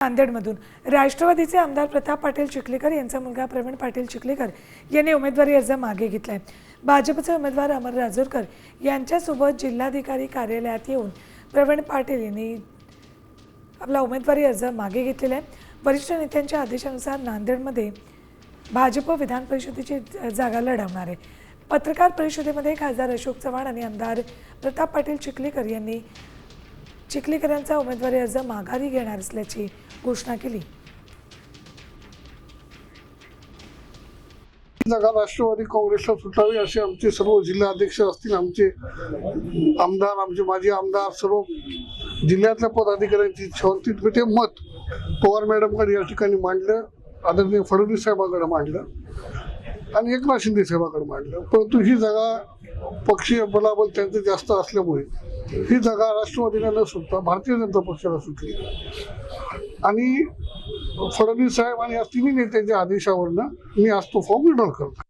नांदेडमधून राष्ट्रवादीचे आमदार प्रताप पाटील चिखलीकर यांचा मुलगा प्रवीण पाटील चिखलीकर यांनी उमेदवारी अर्ज मागे घेतलाय। भाजपचे उमेदवार अमर राजूरकर यांच्यासोबत जिल्हाधिकारी कार्यालयात येऊन प्रवीण पाटील यांनी आपला उमेदवारी अर्ज मागे घेतलेला आहे। वरिष्ठ नेत्यांच्या आदेशानुसार नांदेडमध्ये भाजप विधान परिषदेची जागा लढवणार आहे। पत्रकार परिषदेमध्ये खासदार अशोक चव्हाण आणि आमदार प्रताप पाटील चिखलीकर यांनी चिखलीकरांचा उमेदवारी अर्ज माघारी घेणार असल्याची घोषणा केली। जागा राष्ट्रवादी काँग्रेसला सुटावी असे आमचे सर्व जिल्हाध्यक्ष असतील, आमचे आमदार, आमचे माजी आमदार, सर्व जिल्ह्यातल्या पदाधिकाऱ्यांची इच्छा होती। ते मत पवार मॅडमकडे या ठिकाणी मांडलं, आदरणीय फडणवीस साहेबांकडे मांडलं आणि एकनाथ शिंदे साहेबांकडे मांडलं। परंतु ही जागा पक्षीय बलाबल त्यांचं जास्त असल्यामुळे ही जागा राष्ट्रवादीला न सुटता भारतीय जनता पक्षाला सुटली आणि फडणवीस साहेब आणि या तिन्ही नेत्यांच्या आदेशावरनं मी आज तो फॉर्म विड्रॉल करतो।